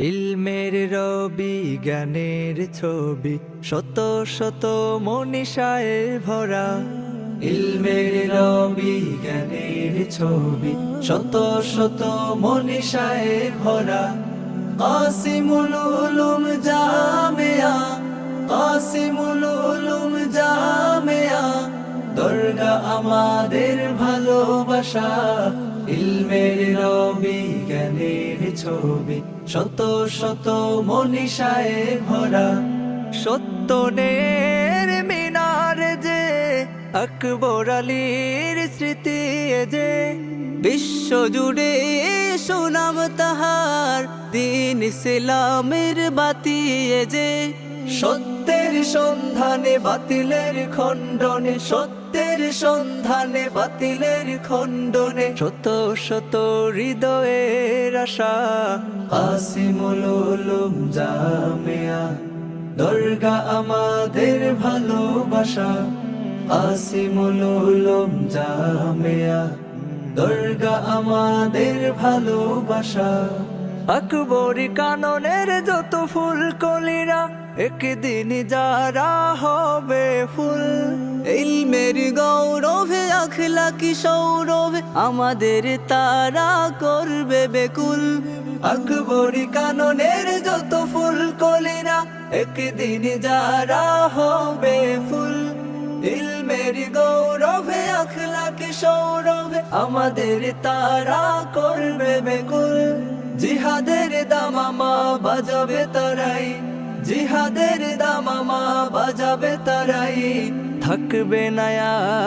ইলমের রবি জ্ঞানের ছবি শত শত মনীষায় ভরা। ইলমের রবি জ্ঞানের ছবি শত শত মনীষায় ভরা। কাসিমুল উলুম জামিয়া, কাসিমুল উলুম জামিয়া, দরগা আমাদের ভালোবাসা। ইলমের রবি জ্ঞানের ছবি শত শত মনীষায় ভরা। সত্যনের মিনার যে আকবর আলীর স্মৃতি যে, বিশ্ব জুড়ে সুনাম তাহার, দিন ইসলামের বাতি যে। সত্যের সন্ধানে বাতিলের খণ্ডনে, সত্যের সন্ধানে বাতিলের খণ্ডনে, শত শত হৃদয়ের আশা। কাসিমুল উলুম জামিয়া, দরগা আমাদের ভালোবাসা। কাসিমুল উলুম জামিয়া, দরগা আমাদের ভালোবাসা। আকবরী কাননের যত ফুল কলিরা একদিন যারা হবে ফুল। ইলমের গৌরবে আখলাকি সৌরভে আমাদের তারা করবে বেকুল। আকবরী কাননের যত ফুল কলিরা একদিন যারা হবে ফুল। ইলমের গৌরবে আখলাকি সৌরভে আমাদের তারা করবে বেকুল। জিহাদের দামামা বাজাবে তারাই, জিহাদের দামামা বাজাবে তারাই, থাকবে না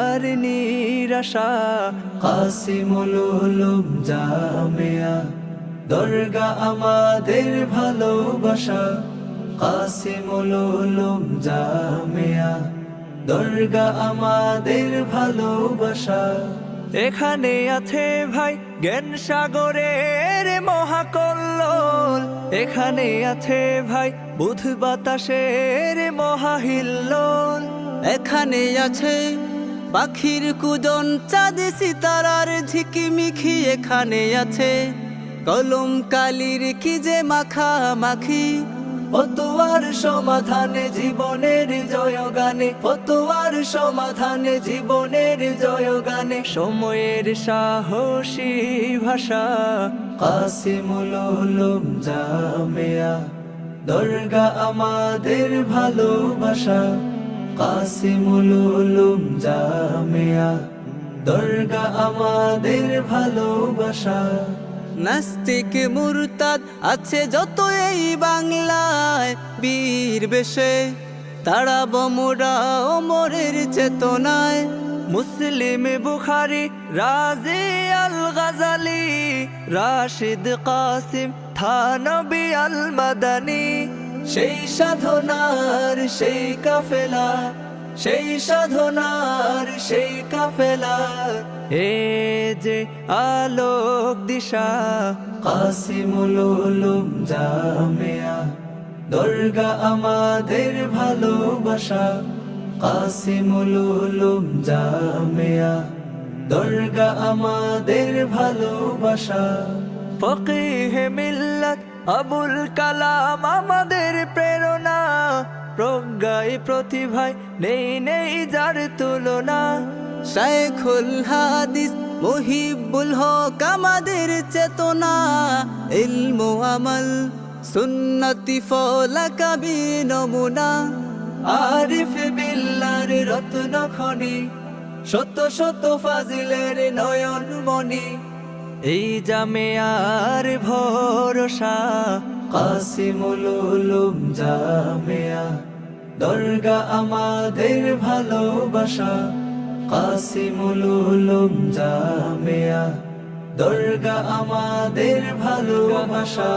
আর নিরাশা। কাসিমুল উলুম জামিয়া, দরগা আমাদের ভালোবাসা। কাসিমুল উলুম জামিয়া, দরগা আমাদের ভালোবাসা। এখানে আছে ভাই জ্ঞান সাগরের মহাকল্লোল, এখানে আছে ভাই বুধ বাতাসের মহাহিল্লোল। এখানে আছে পাখির কুজন চাঁদ সিতারার ঝিকিমিখি, এখানে আছে কলম কালির কি যে মাখামাখি। ফতোয়ার সমাধানে জীবনের জয়গানে, ফতোয়ার সমাধানে জীবনের জয়গানে, সময়ের সাহসী ভাষা। কাসিমুল উলুম জামিয়া, দরগা আমাদের ভালোবাসা। কাসিমুল উলুম জামিয়া, দরগা আমাদের ভালোবাসা। নাস্তিক মুরতাদ আছে যত এই বাংলায়, বীর বেশে তাড়াব মোরা ওমরের চেতনায়। মুসলিম বুখারী রাজি আল গাজালি, রাশিদ কাসিম থানবী আল মাদানী, সেই সাধনার সেই কাফেলা, সেই সাধনার সেই কাফেলা। এ যে আলোক দিশা। কাসিমুল উলুম জামিয়া, দরগা আমাদের ভালোবাসা। কাসিমুল উলুম জামিয়া, দরগা আমাদের ভালোবাসা। ফকিহে মিল্লাত আবুল কালাম আমাদের প্রেরণা, প্রজ্ঞায় প্রতিভায় নেই নেই যার তুলনা। শাইখুল হাদিস মুহিব্বুল হক আমাদের চেতনা, ইলম আমল সুন্নতি ফলাকাবি নমুনা। আরিফ বিল্লাহর রত্ন খনি, শত শত ফাজিলের নয়ন মনি, এই জামিয়ার ভরসা। কাসিমুল উলুম জামিয়া, দরগা আমাদের ভালোবাসা। কাসিমুল উলুম জামিয়া, দরগা আমাদের ভালোবাসা।